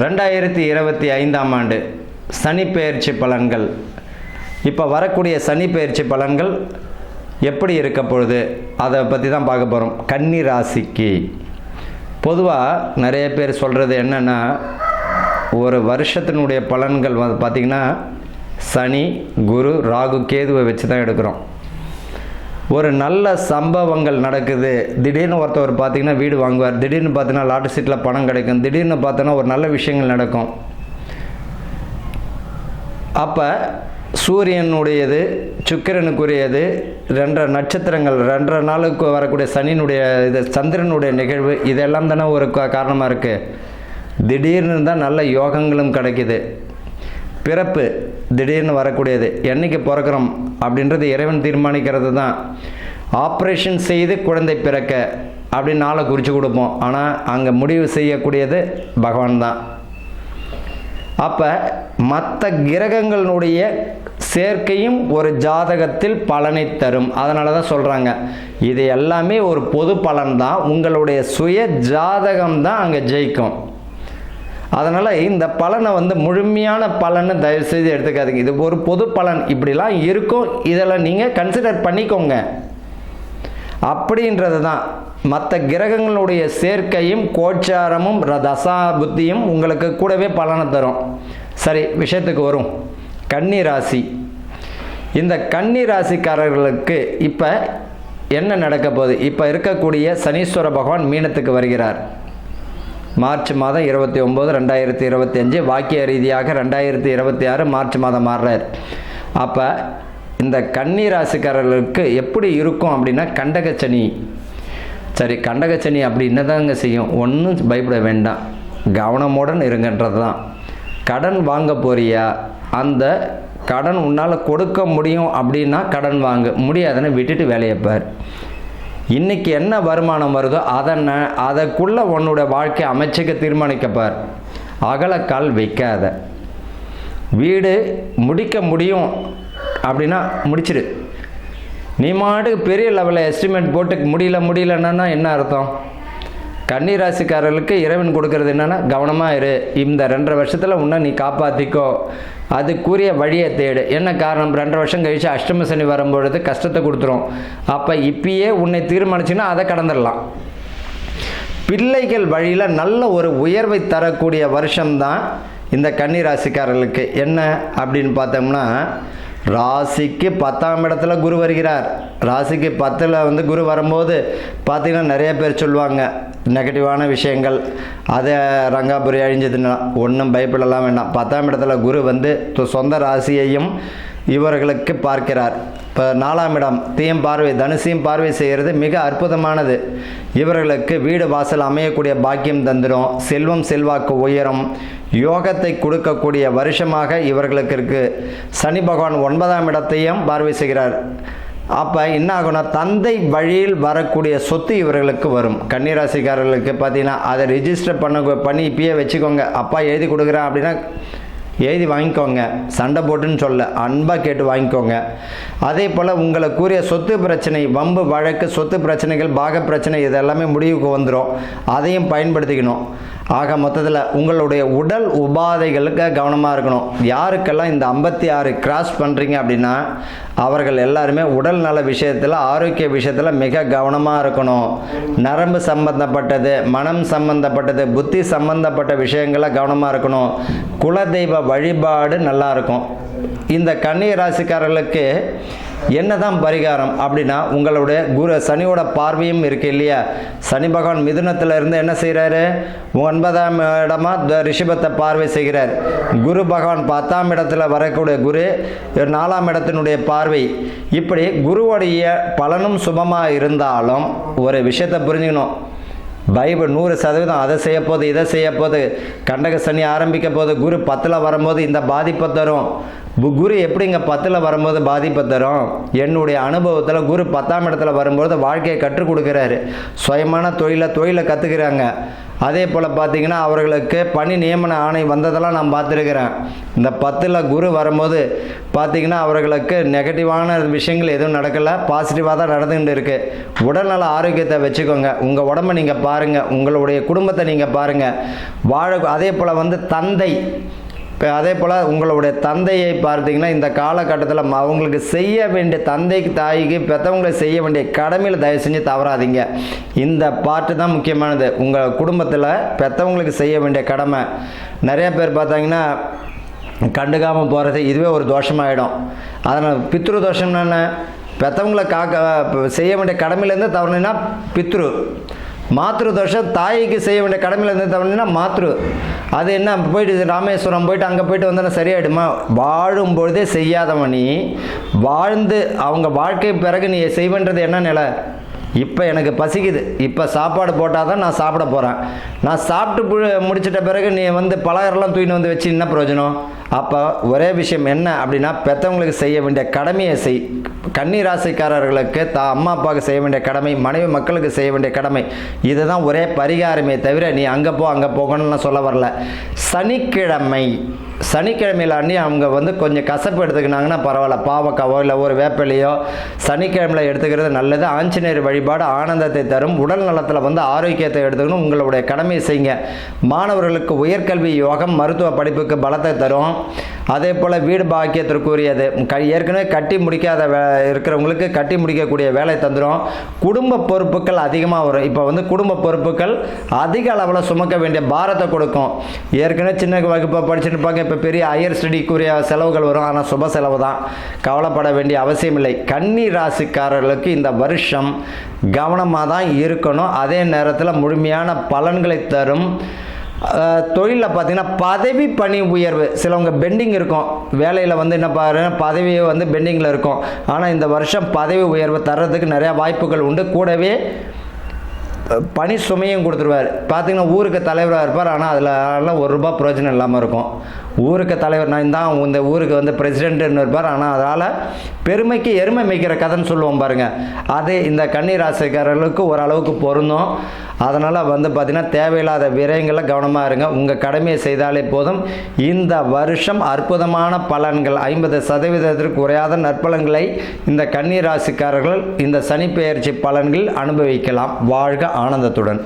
2025ஆம் ஆண்டு சனி பெயர்ச்சி பலன்கள். இப்போ வரக்கூடிய சனி பெயர்ச்சி பலன்கள் எப்படி இருக்க பொழுது அதை பற்றி தான் பார்க்க போகிறோம். கன்னி ராசிக்கு பொதுவாக நிறைய பேர் சொல்கிறது என்னென்னா, ஒரு வருஷத்தினுடைய பலன்கள் வந்து பார்த்திங்கன்னா சனி, குரு, ராகு, கேதுவை வச்சு தான் எடுக்கிறோம். ஒரு நல்ல சம்பவங்கள் நடக்குது, திடீர்னு ஒருத்தவர் பார்த்திங்கன்னா வீடு வாங்குவார், திடீர்னு பார்த்தீங்கன்னா லாட்டரி சீட்டில் பணம் கிடைக்கும், திடீர்னு பார்த்தோன்னா ஒரு நல்ல விஷயங்கள் நடக்கும். அப்போ சூரியனுடையது, சுக்கிரனுக்குரியது, 2 நட்சத்திரங்கள், 2 நாளுக்கு வரக்கூடிய சனியினுடைய இது, சந்திரனுடைய நிகழ்வு, இதெல்லாம் தானே ஒரு காரணமாக இருக்குது. திடீர்னு தான் நல்ல யோகங்களும் கிடைக்கிது. பிறப்பு திடீர்னு வரக்கூடியது, என்றைக்கு பிறக்கிறோம் அப்படின்றது இறைவன் தீர்மானிக்கிறது தான். ஆப்ரேஷன் செய்து குழந்தை பிறக்க அப்படின்னு நாளை குறித்து கொடுப்போம், ஆனால் அங்கே முடிவு செய்யக்கூடியது பகவான் தான். அப்போ மற்ற கிரகங்களுடைய சேர்க்கையும் ஒரு ஜாதகத்தில் பலனை தரும். அதனால தான் சொல்கிறாங்க, இது எல்லாமே ஒரு பொது பலன் தான், உங்களுடைய சுய ஜாதகம் தான் அங்கே ஜெயிக்கும். அதனால் இந்த பலனை வந்து முழுமையான பலனை தயவுசெய்து எடுத்துக்காதீங்க. இது ஒரு பொது பலன், இப்படிலாம் இருக்கும், இதெல்லாம் நீங்கள் கன்சிடர் பண்ணிக்கோங்க அப்படின்றது தான். மற்ற கிரகங்களுடைய சேர்க்கையும் கோச்சாரமும் தசா புத்தியும் உங்களுக்கு கூடவே பலனை தரும். சரி, விஷயத்துக்கு வரும். கன்னி ராசி. இந்த கன்னி ராசிக்காரர்களுக்கு இப்போ என்ன நடக்க போகுது? இப்போ இருக்கக்கூடிய சனீஸ்வர பகவான் மீனத்துக்கு வருகிறார். மார்ச் மாதம் 29, 2025, வாக்கிய ரீதியாக 2026 மார்ச் மாதம் மாறுறார். அப்போ இந்த கன்னி ராசிக்காரர்களுக்கு எப்படி இருக்கும் அப்படின்னா, கண்டகச்சனி. சரி, கண்டகச்சனி அப்படி என்னதாங்க செய்யும்? ஒன்றும் பயப்பட வேண்டாம், கவனமுடன் இருங்கன்றது தான். கடன் வாங்க போறியா, அந்த கடன் உன்னால் கொடுக்க முடியும் அப்படின்னா கடன் வாங்க, முடியாதுன்னு விட்டுட்டு வேலையை பார். இன்றைக்கி என்ன வருமானம் வருதோ அதற்குள்ளே உன்னோட வாழ்க்கை அமைச்சுக்க தீர்மானிக்கப்பார். அகலக்கால் வைக்காத. வீடு முடிக்க முடியும் அப்படின்னா முடிச்சிடு. நீ மாட்டுக்கு பெரிய லெவலில் எஸ்டிமேட் போட்டு முடியலன்னா என்ன அர்த்தம்? கன்னிராசிக்காரர்களுக்கு இறைவன் கொடுக்கறது என்னென்னா, கவனமாக இரு, இந்த 2.5 வருஷத்தில் உன்னை நீ காப்பாற்றிக்கோ, அதுக்குரிய வழியை தேடு. என்ன காரணம்? 2 வருஷம் கழித்து அஷ்டம சனி வரும்பொழுது கஷ்டத்தை கொடுத்துரும். அப்போ இப்பயே உன்னை தீர்மானிச்சுன்னா அதை கடந்துடலாம். பிள்ளைகள் வழியில் நல்ல ஒரு உயர்வை தரக்கூடிய வருஷம்தான் இந்த கன்னி ராசிக்காரர்களுக்கு. என்ன அப்படின்னு பார்த்தோம்னா, ராசிக்கு 10ஆம் இடத்துல குரு வருகிறார். ராசிக்கு 10ல் வந்து குரு வரும்போது பார்த்திங்கன்னா நிறைய பேர் சொல்லுவாங்க நெகட்டிவான விஷயங்கள், அதை ரங்காபுரி அழிஞ்சதுன்னா ஒன்றும் பயப்படலாம் வேண்டாம். 10ஆம் இடத்துல குரு வந்து சொந்த ராசியையும் இவர்களுக்கு பார்க்கிறார். இப்போ 4ஆம் இடம் தீயம் பார்வை, தனுசையும் பார்வை செய்கிறது மிக அற்புதமானது. இவர்களுக்கு வீடு வாசல் அமையக்கூடிய பாக்கியம் தந்துடும். செல்வம் செல்வாக்கு உயரும். யோகத்தை கொடுக்கக்கூடிய வருஷமாக இவர்களுக்கு இருக்குது. சனி பகவான் 9ஆம் இடத்தையும் பார்வை செய்கிறார். அப்போ என்ன ஆகும்னா, தந்தை வழியில் வரக்கூடிய சொத்து இவர்களுக்கு வரும். கன்னிராசிக்காரர்களுக்கு பார்த்தீங்கன்னா அதை ரிஜிஸ்டர் பண்ணி இப்பயே வச்சுக்கோங்க. அப்பா எழுதி கொடுக்குறேன் அப்படின்னா எழுதி வாங்கிக்கோங்க, சண்டை போட்டுன்னு சொல்ல, அன்பாக கேட்டு வாங்கிக்கோங்க. அதே போல் உங்களுக்குரிய சொத்து பிரச்சனை, வம்பு வழக்கு, சொத்து பிரச்சனைகள், பாக பிரச்சனை, இதெல்லாமே முடிவுக்கு வந்துடும். அதையும் பயன்படுத்திக்கணும். ஆக மொத்தத்தில் உங்களுடைய உடல் உபாதைகளுக்கு கவனமாக இருக்கணும். யாருக்கெல்லாம் இந்த 56 கிராஸ் பண்ணுறீங்க அப்படின்னா அவர்கள் எல்லாருமே உடல் நல விஷயத்தில், ஆரோக்கிய விஷயத்தில் மிக கவனமாக இருக்கணும். நரம்பு சம்பந்தப்பட்டது, மனம் சம்பந்தப்பட்டது, புத்தி சம்பந்தப்பட்ட விஷயங்களை கவனமாக இருக்கணும். குலதெய்வ வழிபாடு நல்லா இருக்கும். இந்த கன்னி ராசிக்காரர்களுக்கு என்னதான் பரிகாரம் அப்படின்னா, உங்களுடைய குரு சனியோட பார்வையும் இருக்கு இல்லையா? சனி பகவான் மிதுனத்தில் இருந்து என்ன செய்கிறாரு? 9ஆம் இடமா ரிஷபத்தை பார்வை செய்கிறார். குரு பகவான் 10ஆம் இடத்துல வரக்கூடிய குரு 4ஆம் இடத்தினுடைய பார்வை. இப்படி குருவுடைய பலனும் சுபமாக இருந்தாலும் ஒரு விஷயத்தை புரிஞ்சுக்கணும். பைபிள் 100% அதை செய்ய போது, இதை செய்ய போது, கண்டக சனி ஆரம்பிக்க போது, குரு 10ல் வரும்போது இந்த பாதிப்பை தரும். குரு எப்படிங்க 10ல் வரும்போது பாதிப்பை தரும்? என்னுடைய அனுபவத்தில் குரு 10ஆம் இடத்துல வரும்போது வாழ்க்கையை கற்றுக் கொடுக்குறாரு. சுயமான தொழிலை கற்றுக்கிறாங்க. அதே போல் பார்த்திங்கன்னா அவர்களுக்கு பணி நியமன ஆணை வந்ததெல்லாம் நான் பார்த்துருக்கிறேன். இந்த 10ல் குரு வரும்போது பார்த்திங்கன்னா அவர்களுக்கு நெகட்டிவான விஷயங்கள் எதுவும் நடக்கலை, பாசிட்டிவாக தான் நடந்துகிட்டு இருக்குது. உடல்நல ஆரோக்கியத்தை வச்சுக்கோங்க. உங்கள் உடம்பை நீங்கள் பாருங்கள், உங்களுடைய குடும்பத்தை நீங்கள் பாருங்கள். அதே போல் வந்து தந்தை, இப்போ அதே போல் உங்களுடைய தந்தையை பார்த்தீங்கன்னா இந்த காலகட்டத்தில் அவங்களுக்கு செய்ய வேண்டிய, தந்தைக்கு தாய்க்கு பெற்றவங்களுக்கு செய்ய வேண்டிய கடமையில் தயவு செஞ்சு தவறாதீங்க. இந்த பாட்டு தான் முக்கியமானது. உங்கள் குடும்பத்தில் பெற்றவங்களுக்கு செய்ய வேண்டிய கடமை. நிறைய பேர் பார்த்தாங்கன்னா கண்டுக்காமல் போகிறது, இதுவே ஒரு தோஷமாகிடும். அதனால் பித்ரு தோஷம்னா என்ன? பெற்றவங்களை செய்ய வேண்டிய கடமையிலேருந்து தவறுனா பித்ரு. மாத்ரு தோஷம், தாய்க்கு செய்ய வேண்டிய கடமையிலேருந்து தவறுனா மாத்ரு. அது என்ன, போயிட்டு ராமேஸ்வரம் போயிட்டு அங்கே போயிட்டு வந்தோன்னா சரியாயிடுமா? வாழும்பொழுதே செய்யாதவன் நீ வாழ்ந்து அவங்க வாழ்க்கை பிறகு நீ செய்வேன்றது என்ன நிலை? இப்போ எனக்கு பசிக்குது, இப்போ சாப்பாடு போட்டால் தான் நான் சாப்பிட போகிறேன். நான் சாப்பிட்டு முடிச்சிட்ட பிறகு நீ வந்து பலகாரெல்லாம் தூக்கிட்டு வந்து வச்சு என்ன பிரயோஜனம்? அப்போ ஒரே விஷயம் என்ன அப்படின்னா, பெற்றவங்களுக்கு செய்ய வேண்டிய கடமையை செய். கன்னி ராசிக்காரர்களுக்கு அம்மா அப்பாவுக்கு செய்ய வேண்டிய கடமை, மனைவி மக்களுக்கு செய்ய வேண்டிய கடமை. இதுதான் ஒரே பரிகாரமே தவிர நீ அங்கே அங்கே போகணும்னு சொல்ல வரல. சனிக்கிழமையில் அன்னி அவங்க வந்து கொஞ்சம் கசப்பு எடுத்துக்கினாங்கன்னா பரவாயில்ல, பாவக்காவோ இல்லை ஒரு வேப்பிலையோ சனிக்கிழமையில் எடுத்துக்கிறது நல்லது. ஆஞ்சநேயர் வழிபாடு ஆனந்தத்தை தரும். உடல் நலத்தில் வந்து ஆரோக்கியத்தை எடுத்துக்கணும். உங்களுடைய கடமையை செய்யுங்க. மாணவர்களுக்கு உயர்கல்வி யோகம், மருத்துவ படிப்புக்கு பலத்தை தரும். அதே போல் வீடு பாக்கியத்திற்குரியது. ஏற்கனவே கட்டி முடிக்காத இருக்கிறவங்களுக்கு கட்டி முடிக்கக்கூடிய வேலை தந்துடும். குடும்ப பொறுப்புகள் அதிகமாக வரும். இப்போ வந்து குடும்ப பொறுப்புகள் அதிக அளவில் சுமக்க வேண்டிய பாரத்தை கொடுக்கும். ஏற்கனவே சின்ன வகுப்பை படிச்சுட்டு பார்க்க இப்போ பெரிய ஹையர் ஸ்டடிக்குரிய செலவுகள் வரும். ஆனால் சுப செலவு தான், கவலைப்பட வேண்டிய அவசியம் இல்லை. கன்னி ராசிக்காரர்களுக்கு இந்த வருஷம் கவனமாக தான் இருக்கணும். அதே நேரத்தில் முழுமையான பலன்களை தரும். தொழிலில் பார்த்தீங்கன்னா பதவி பணி உயர்வு, சிலவங்க பெண்டிங் இருக்கும் வேலையில் வந்து என்ன பாருங்க, பதவி வந்து பெண்டிங்கில் இருக்கும். ஆனால் இந்த வருஷம் பதவி உயர்வு தர்றதுக்கு நிறையா வாய்ப்புகள் உண்டு. கூடவே பணி சுமையும் கொடுத்துருவார். பார்த்தீங்கன்னா ஊருக்கு தலைவராக இருப்பார், ஆனால் அதில் ₹1 பிரயோஜனம் இல்லாமல் இருக்கும். ஊருக்கு தலைவர் நான் தான் இந்த ஊருக்கு வந்து பிரசிடென்ட்னு இருப்பார், ஆனால் அதால் பெருமைக்கு எருமை மேய்க்கிற கதைன்னு சொல்லுவோம் பாருங்கள். அது இந்த கன்னி ராசிக்காரர்களுக்கு ஓரளவுக்கு பொருந்தும். அதனால் வந்து பார்த்திங்கன்னா தேவையில்லாத விரயங்களில் கவனமாக இருங்க. உங்கள் கடமையை செய்தாலே போதும். இந்த வருஷம் அற்புதமான பலன்கள், 50% குறையாத நற்பலன்களை இந்த கன்னி ராசிக்காரர்கள் இந்த சனி பெயர்ச்சி பலன்கள் அனுபவிக்கலாம். வாழ்க ஆனந்தத்துடன்.